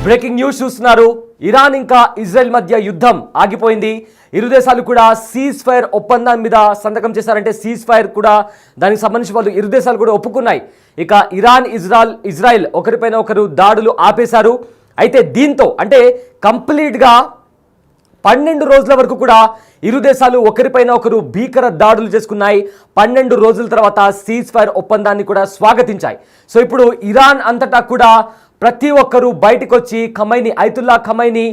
Breaking news చూస్తున్నారు. Iran ఇంకా Israel మధ్య యుద్ధం ఆగిపోయింది. ఇరు దేశాలు కూడా సీజ్ ఫైర్ ఒప్పందం మీద సంతకం చేశారంటే సీజ్ ఫైర్ కూడా దానికి సంబంధించి వాళ్ళు ఇరు దేశాలు కూడా ఒప్పుకున్నాయి. ఇక ఇరాన్ ఇజ్రాయెల్ ఒకరిపైన ఒకరు దాడులు ఆపేశారు. అయితే దీంతో అంటే కంప్లీట్గా 12 రోజుల వరకు కూడా ఇరు దేశాలు ఒకరిపైన ఒకరు భీకర దాడులు చేసుకున్నాయి. 12 రోజుల తర్వాత సీజ్ ఫైర్ ఒప్పందాన్ని కూడా స్వాగతించాయి. సో ఇప్పుడు ఇరాన్ అంతటా కూడా ప్రతి ఒక్కరూ బయటకు వచ్చి అయతుల్లా ఖమైనీ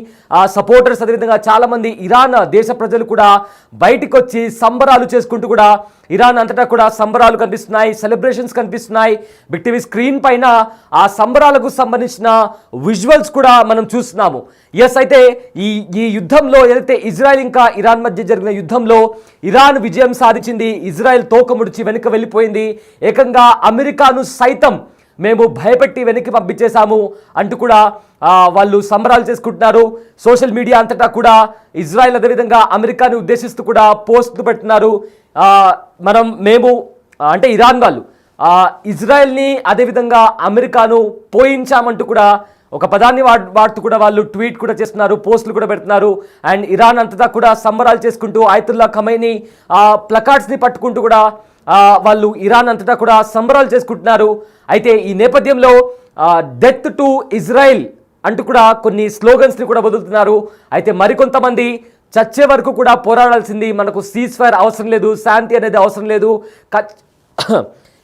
సపోర్టర్స్ అదేవిధంగా చాలామంది ఇరాన్ దేశ ప్రజలు కూడా బయటకు వచ్చి సంబరాలు చేసుకుంటూ కూడా ఇరాన్ అంతటా కూడా సంబరాలు కనిపిస్తున్నాయి, సెలబ్రేషన్స్ కనిపిస్తున్నాయి. బిగ్ టీవీ స్క్రీన్ పైన ఆ సంబరాలకు సంబంధించిన విజువల్స్ కూడా మనం చూస్తున్నాము. అయితే ఈ యుద్ధంలో ఏదైతే ఇజ్రాయెల్ ఇంకా ఇరాన్ మధ్య జరిగిన యుద్ధంలో ఇరాన్ విజయం సాధించింది. ఇజ్రాయెల్ తోకముడిచి వెనుక వెళ్ళిపోయింది. ఏకంగా అమెరికాను సైతం మేము భయపెట్టి వెనక్కి పంపించేశాము అంటూ కూడా వాళ్ళు సంబరాలు చేసుకుంటున్నారు. సోషల్ మీడియా అంతటా కూడా ఇజ్రాయెల్ అదేవిధంగా అమెరికాని ఉద్దేశిస్తూ కూడా పోస్టులు పెడుతున్నారు. మేము అంటే ఇరాన్ వాళ్ళు ఇజ్రాయెల్ని అదేవిధంగా అమెరికాను పోయించామంటూ కూడా ఒక పదాన్ని వాడుతూ కూడా వాళ్ళు ట్వీట్ కూడా చేస్తున్నారు, పోస్టులు కూడా పెడుతున్నారు. అండ్ ఇరాన్ అంతటా కూడా సంబరాలు చేసుకుంటూ అయతుల్లా ఖమైనీ ప్లకార్డ్స్ని పట్టుకుంటూ కూడా వాళ్ళు ఇరాన్ అంతటా కూడా సంబరాలు చేసుకుంటున్నారు. అయితే ఈ నేపథ్యంలో డెత్ టు ఇజ్రాయెల్ అంటూ కూడా కొన్ని స్లోగన్స్ని కూడా వదులుతున్నారు. అయితే మరికొంతమంది చచ్చే వరకు కూడా పోరాడాల్సింది, మనకు సీజ్ ఫైర్ అవసరం లేదు, శాంతి అనేది అవసరం లేదు,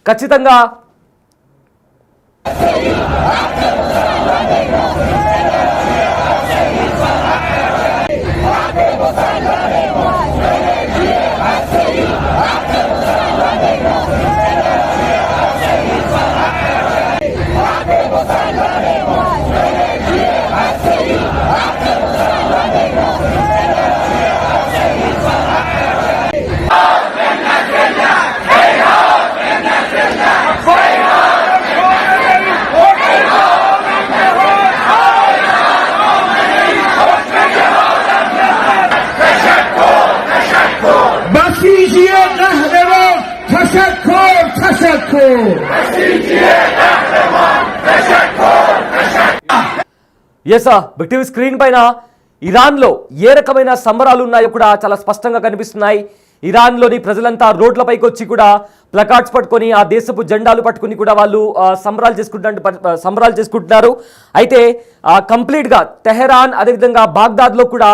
ఖచ్చితంగా బిగ్ టీవీ స్క్రీన్ పైన ఇరాన్లో ఏ రకమైన సంబరాలు ఉన్నాయో కూడా చాలా స్పష్టంగా కనిపిస్తున్నాయి. ఇరాన్లోని ప్రజలంతా రోడ్లపైకి వచ్చి కూడా ప్లకార్డ్స్ పట్టుకొని ఆ దేశపు జెండాలు పట్టుకుని కూడా వాళ్ళు సంబరాలు చేసుకుంటున్నారు. అయితే కంప్లీట్గా తెహరాన్ అదేవిధంగా బాగ్దాద్లో కూడా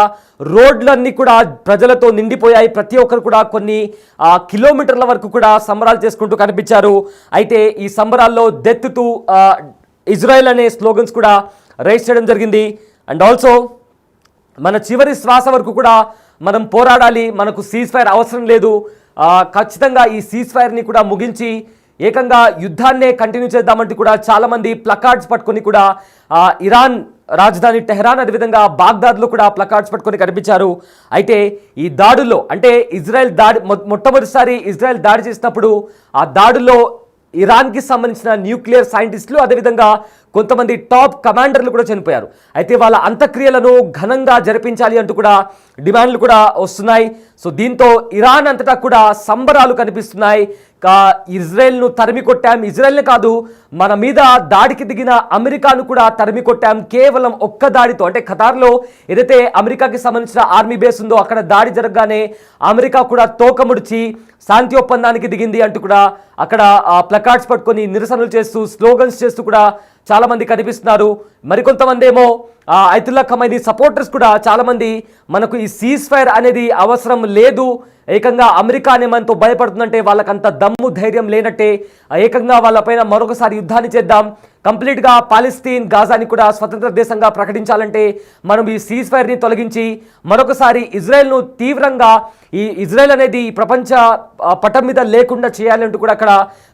రోడ్లన్నీ కూడా ప్రజలతో నిండిపోయాయి. ప్రతి ఒక్కరు కూడా కొన్ని కిలోమీటర్ల వరకు కూడా సంబరాలు చేసుకుంటూ కనిపించారు. అయితే ఈ సంబరాల్లో డెత్ టు ఇజ్రాయెల్ అనే స్లోగన్స్ కూడా రైజ్ చేయడం జరిగింది. అండ్ ఆల్సో మన చివరి శ్వాస వరకు కూడా మనం పోరాడాలి, మనకు సీజ్ ఫైర్ అవసరం లేదు, ఖచ్చితంగా ఈ సీజ్ ఫైర్ని కూడా ముగించి ఏకంగా యుద్ధాన్నే కంటిన్యూ చేద్దామంటూ కూడా చాలామంది ప్లకార్డ్స్ పట్టుకొని కూడా ఇరాన్ రాజధాని టెహరాన్ అదేవిధంగా బాగ్దాద్లో కూడా ప్లకార్డ్స్ పట్టుకొని కనిపించారు. అయితే ఈ దాడుల్లో అంటే ఇజ్రాయెల్ మొట్టమొదటిసారి ఇజ్రాయెల్ దాడి చేసినప్పుడు ఆ దాడుల్లో ఇరాన్కి సంబంధించిన న్యూక్లియర్ సైంటిస్టులు అదేవిధంగా కొంతమంది టాప్ కమాండర్లు కూడా చనిపోయారు. అయితే వాళ్ళ అంత్యక్రియలను ఘనంగా జరిపించాలి అంటూ కూడా డిమాండ్లు కూడా వస్తున్నాయి. సో దీంతో ఇరాన్ అంతటా కూడా సంబరాలు కనిపిస్తున్నాయి. ఇజ్రాయెల్ను తరిమి కొట్టాం, ఇజ్రాయెల్నే కాదు మన మీద దాడికి దిగిన అమెరికాను కూడా తరిమి కొట్టాం కేవలం ఒక్క దాడితో. అంటే ఖతార్లో ఏదైతే అమెరికాకి సంబంధించిన ఆర్మీ బేస్ ఉందో అక్కడ దాడి జరగగానే అమెరికా కూడా తోకముడిచి శాంతి ఒప్పందానికి దిగింది అంటూ కూడా అక్కడ ప్లకార్డ్స్ పట్టుకొని నిరసనలు చేస్తూ స్లోగన్స్ చేస్తూ కూడా చాలామంది కనిపిస్తున్నారు. మరికొంతమంది ఏమో అయతుల్లా ఖమైనీ సపోర్టర్స్ కూడా చాలామంది మనకు ఈ సీజ్ ఫైర్ అనేది అవసరం లేదు, ఏకంగా అమెరికా అనే మనతో భయపడుతుందంటే వాళ్ళకంత దమ్ము ధైర్యం లేనట్టే, ఏకంగా వాళ్ళపైన మరొకసారి యుద్ధాన్ని చేద్దాం, కంప్లీట్గా పాలస్తీన్ గాజాని కూడా స్వతంత్ర దేశంగా ప్రకటించాలంటే మనం ఈ సీజ్ ఫైర్ని తొలగించి మరొకసారి ఇజ్రాయెల్ను తీవ్రంగా ఈ ఇజ్రాయెల్ అనేది ప్రపంచ పటం మీద లేకుండా చేయాలంటూ కూడా అక్కడ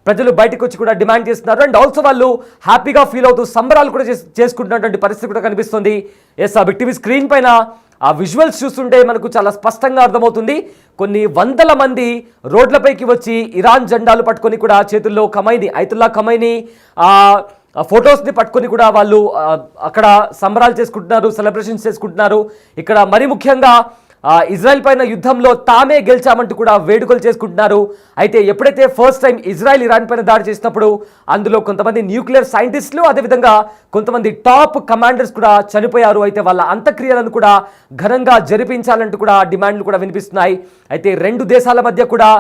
ప్రజలు బయటకు వచ్చి కూడా డిమాండ్ చేస్తున్నారు. అండ్ ఆల్సో వాళ్ళు హ్యాపీగా ఫీల్ అవుతూ సంబరాలు కూడా చేసుకుంటున్నటువంటి పరిస్థితి కూడా కనిపిస్తుంది. బిగ్ టీవీ స్క్రీన్ పైన ఆ విజువల్స్ చూస్తుంటే మనకు చాలా స్పష్టంగా అర్థమవుతుంది. కొన్ని వందల మంది రోడ్లపైకి వచ్చి ఇరాన్ జెండాలు పట్టుకొని కూడా చేతుల్లో అయతుల్లా ఖమైనీ ఫొటోస్ని పట్టుకొని కూడా వాళ్ళు అక్కడ సంబరాలు చేసుకుంటున్నారు, సెలబ్రేషన్స్ చేసుకుంటున్నారు. ఇక్కడ మరి ముఖ్యంగా ఇజ్రాయెల్ పైన యుద్ధంలో తామే గెలిచామంటూ కూడా వేడుకలు చేసుకుంటున్నారు. అయితే ఎప్పుడైతే ఫస్ట్ టైం ఇజ్రాయెల్ ఇరాన్ పైన దాడి చేసినప్పుడు అందులో కొంతమంది న్యూక్లియర్ సైంటిస్టులు, అదేవిధంగా కొంతమంది టాప్ కమాండర్స్ కూడా చనిపోయారు. అయితే వాళ్ళ అంత్యక్రియలను కూడా ఘనంగా జరిపించాలంటూ కూడా డిమాండ్లు కూడా వినిపిస్తున్నాయి. అయితే రెండు దేశాల మధ్య కూడా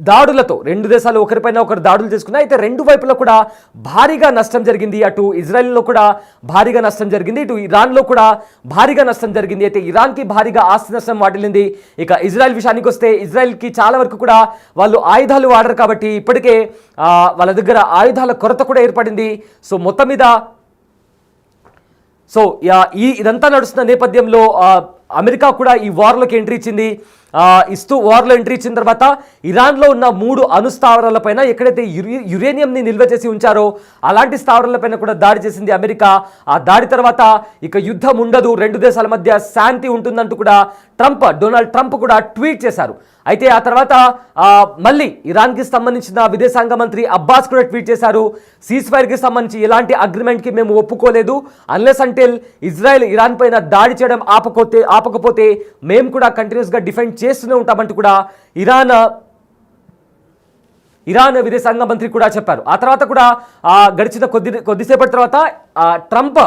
దాడులతో రెండు దేశాలు ఒకరిపైన ఒకరు దాడులు చేసుకున్నాయి. అయితే రెండు వైపులా కూడా భారీగా నష్టం జరిగింది. అటు ఇజ్రాయెల్లో కూడా భారీగా నష్టం జరిగింది, ఇటు ఇరాన్లో కూడా భారీగా నష్టం జరిగింది. అయితే ఇరాన్కి భారీగా ఆస్తి నష్టం వాటిల్లింది. ఇక ఇజ్రాయెల్ విషయానికి వస్తే ఇజ్రాయెల్కి చాలా వరకు కూడా వాళ్ళు ఆయుధాలు వాడరు కాబట్టి ఇప్పటికే వాళ్ళ దగ్గర ఆయుధాల కొరత కూడా ఏర్పడింది. సో మొత్తం మీద ఇదంతా నడుస్తున్న నేపథ్యంలో అమెరికా కూడా ఈ వార్లోకి ఎంట్రీ ఇచ్చింది. వార్లో ఎంట్రీ ఇచ్చిన తర్వాత ఇరాన్లో ఉన్న 3 అణు స్థావరాలపైన ఎక్కడైతే యురేనియంని నిల్వ చేసి ఉంచారో అలాంటి స్థావరాలపైన కూడా దాడి చేసింది అమెరికా. ఆ దాడి తర్వాత ఇక యుద్ధం ఉండదు, రెండు దేశాల మధ్య శాంతి ఉంటుందంటూ కూడా డొనాల్డ్ ట్రంప్ కూడా ట్వీట్ చేశారు. అయితే ఆ తర్వాత మళ్ళీ ఇరాన్కి సంబంధించిన విదేశాంగ మంత్రి అబ్బాస్ కూడా ట్వీట్ చేశారు. సీజ్ ఫైర్కి సంబంధించి ఎలాంటి అగ్రిమెంట్కి మేము ఒప్పుకోలేదు, అన్లెస్ అంటిల్ ఇజ్రాయెల్ ఇరాన్ పైన దాడి చేయడం ఆపకపోతే మేము కూడా కంటిన్యూస్గా డిఫెండ్ చేస్తూనే ఉంటామంటూ కూడా ఇరాన్ విదేశాంగ మంత్రి కూడా చెప్పారు. ఆ తర్వాత కూడా గడిచిన కొద్దిసేపటి తర్వాత ట్రంప్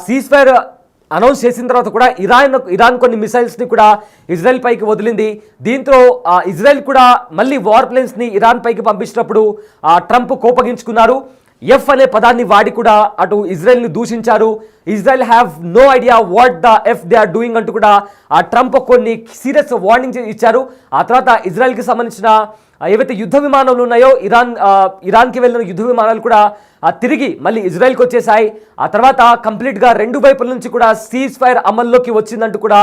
సీజ్ ఫైర్ అనౌన్స్ చేసిన తర్వాత కూడా ఇరాన్ కొన్ని మిసైల్స్ని కూడా ఇజ్రాయెల్ పైకి వదిలింది. దీంతో ఇజ్రాయెల్ కూడా మళ్ళీ వార్ ప్లేన్స్ని ఇరాన్ పైకి పంపించినప్పుడు ట్రంప్ కోపగించుకున్నారు. ఎఫ్ అనే పదాన్ని వాడి కూడా అటు ఇజ్రాయెల్ని దూషించారు. Israel have no idea what the F they are doing అంటూ కూడా ట్రంప్ కొన్ని సీరియస్ వార్నింగ్ ఇచ్చారు. ఆ తర్వాత ఇజ్రాయెల్కి సంబంధించిన ఏవైతే యుద్ధ విమానాలు ఉన్నాయో ఇరాన్కి వెళ్ళిన యుద్ధ విమానాలు కూడా తిరిగి మళ్ళీ ఇజ్రాయెల్కి వచ్చేసాయి. ఆ తర్వాత కంప్లీట్గా రెండు వైపుల నుంచి కూడా సీజ్ ఫైర్ అమల్లోకి వచ్చిందంటూ కూడా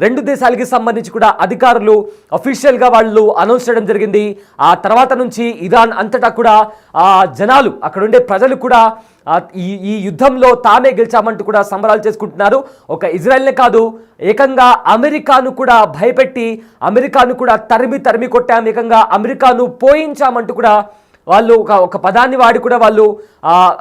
రెండు దేశాలకి సంబంధించి కూడా అధికారులు అఫీషియల్గా వాళ్ళు అనౌన్స్ చేయడం జరిగింది. ఆ తర్వాత నుంచి ఇరాన్ అంతటా కూడా జనాలు, అక్కడ ఉండే ప్రజలు కూడా ఈ యుద్ధంలో తామే గెలిచామంటూ కూడా సంబరాలు చేసుకుంటున్నారు. ఒక ఇజ్రాయెల్నే కాదు, ఏకంగా అమెరికాను కూడా భయపెట్టి అమెరికాను కూడా తరిమి కొట్టాం, ఏకంగా అమెరికాను పోయించామంటూ కూడా వాళ్ళు ఒక పదాన్ని వాడి కూడా వాళ్ళు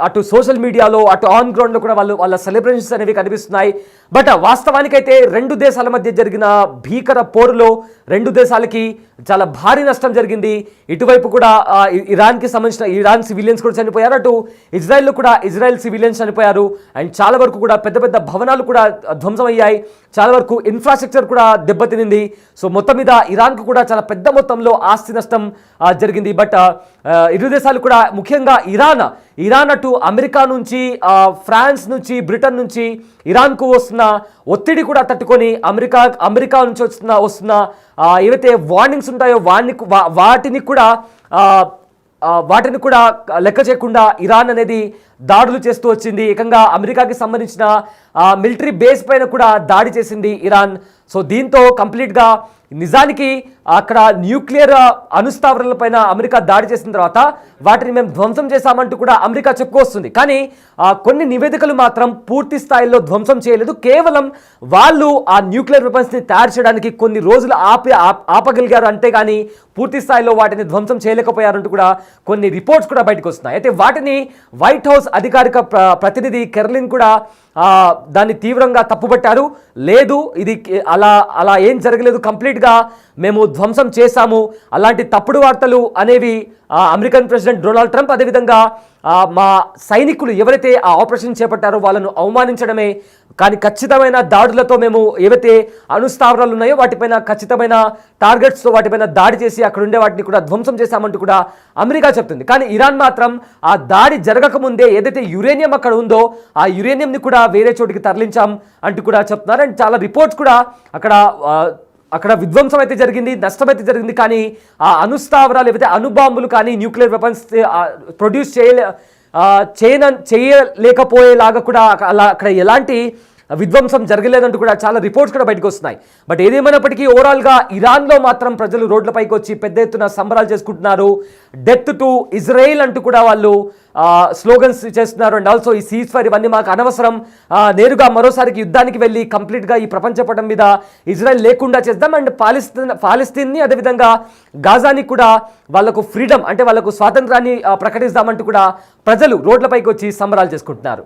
అటు సోషల్ మీడియాలో అటు ఆన్ గ్రౌండ్లో కూడా వాళ్ళ సెలబ్రేషన్స్ అనేవి కనిపిస్తున్నాయి. బట్ వాస్తవానికైతే రెండు దేశాల మధ్య జరిగిన భీకర పోరులో రెండు దేశాలకి చాలా భారీ నష్టం జరిగింది. ఇటువైపు కూడా ఇరాన్కి సంబంధించిన ఇరాన్ సివిలియన్స్ కూడా చనిపోయారు, అటు ఇజ్రాయెల్లో కూడా ఇజ్రాయెల్ సివిలియన్స్ చనిపోయారు. అండ్ చాలా వరకు కూడా పెద్ద పెద్ద భవనాలు కూడా ధ్వంసమయ్యాయి, చాలా వరకు ఇన్ఫ్రాస్ట్రక్చర్ కూడా దెబ్బతినింది. సో మొత్తం మీద ఇరాన్కు కూడా చాలా పెద్ద మొత్తంలో ఆస్తి నష్టం జరిగింది. బట్ ఇరు దేశాలు కూడా ముఖ్యంగా ఇరాన్ అటు అమెరికా నుంచి, ఫ్రాన్స్ నుంచి, బ్రిటన్ నుంచి ఇరాన్కు వస్తున్న ఒత్తిడి కూడా తట్టుకొని అమెరికా నుంచి వస్తున్న ఏవైతే వార్నింగ్స్ ఉంటాయో వాటిని కూడా లెక్క చేయకుండా ఇరాన్ అనేది దాడులు చేస్తూ వచ్చింది. ఏకంగా అమెరికాకి సంబంధించిన మిలిటరీ బేస్ పైన కూడా దాడి చేసింది ఇరాన్. సో దీంతో కంప్లీట్గా నిజానికి అక్కడ న్యూక్లియర్ అణుస్థావరాలపైన అమెరికా దాడి చేసిన తర్వాత వాటిని మేము ధ్వంసం చేశామంటూ కూడా అమెరికా చెప్పుకొస్తుంది. కానీ కొన్ని నివేదికలు మాత్రం పూర్తి స్థాయిలో ధ్వంసం చేయలేదు, కేవలం వాళ్ళు ఆ న్యూక్లియర్ వెపన్స్ని తయారు చేయడానికి కొన్ని రోజులు ఆపగలిగారు, అంతేగాని పూర్తి స్థాయిలో వాటిని ధ్వంసం చేయలేకపోయారంటూ కూడా కొన్ని రిపోర్ట్స్ కూడా బయటకు వస్తున్నాయి. అయితే వాటిని వైట్ హౌస్ అధికారిక ప్రతినిధి కెర్లిన్ కూడా దాన్ని తీవ్రంగా తప్పుపట్టారు. లేదు, ఇది అలా ఏం జరగలేదు, కంప్లీట్గా మేము ధ్వంసం చేశాము, అలాంటి తప్పుడు వార్తలు అనేవి అమెరికన్ ప్రెసిడెంట్ డొనాల్డ్ ట్రంప్, అదేవిధంగా మా సైనికులు ఎవరైతే ఆ ఆపరేషన్ చేపట్టారో వాళ్ళను అవమానించడమే. కానీ ఖచ్చితమైన దాడులతో మేము ఏవైతే అణుస్థావరాలు ఉన్నాయో వాటిపైన ఖచ్చితమైన టార్గెట్స్తో వాటిపైన దాడి చేసి అక్కడ ఉండే వాటిని కూడా ధ్వంసం చేశామంటూ కూడా అమెరికా చెప్తుంది. కానీ ఇరాన్ మాత్రం ఆ దాడి జరగకముందే ఏదైతే యురేనియం అక్కడ ఉందో ఆ యురేనియంని కూడా వేరే చోటికి తరలించాం అంటూ కూడా చెప్తున్నారు. అండ్ చాలా రిపోర్ట్స్ కూడా అక్కడ విధ్వంసం అయితే జరిగింది, నష్టం అయితే జరిగింది. కానీ ఆ అణుస్థావరాలు ఏవైతే అణుబాంబులు కానీ న్యూక్లియర్ వెపన్స్ ప్రొడ్యూస్ చేయలేకపోయేలాగా కూడా అక్కడ ఎలాంటి విధ్వంసం జరగలేదంటూ కూడా చాలా రిపోర్ట్స్ కూడా బయటకు వస్తున్నాయి. బట్ ఏదేమైనప్పటికీ ఓవరాల్గా ఇరాన్లో మాత్రం ప్రజలు రోడ్లపైకి వచ్చి పెద్ద ఎత్తున సంబరాలు చేసుకుంటున్నారు. డెత్ టు ఇజ్రాయెల్ అంటూ కూడా వాళ్ళు స్లోగన్స్ చేస్తున్నారు. అండ్ ఆల్సో ఈ సీజ్ ఫైర్ ఇవన్నీ మాకు అనవసరం, నేరుగా మరోసారికి యుద్ధానికి వెళ్ళి కంప్లీట్గా ఈ ప్రపంచ పటం మీద ఇజ్రాయెల్ లేకుండా చేద్దాం. అండ్ పాలస్తీన్ని అదేవిధంగా గాజాని కూడా వాళ్ళకు ఫ్రీడమ్ అంటే వాళ్ళకు స్వాతంత్రాన్ని ప్రకటిస్తామంటూ కూడా ప్రజలు రోడ్లపైకి వచ్చి సంబరాలు చేసుకుంటున్నారు.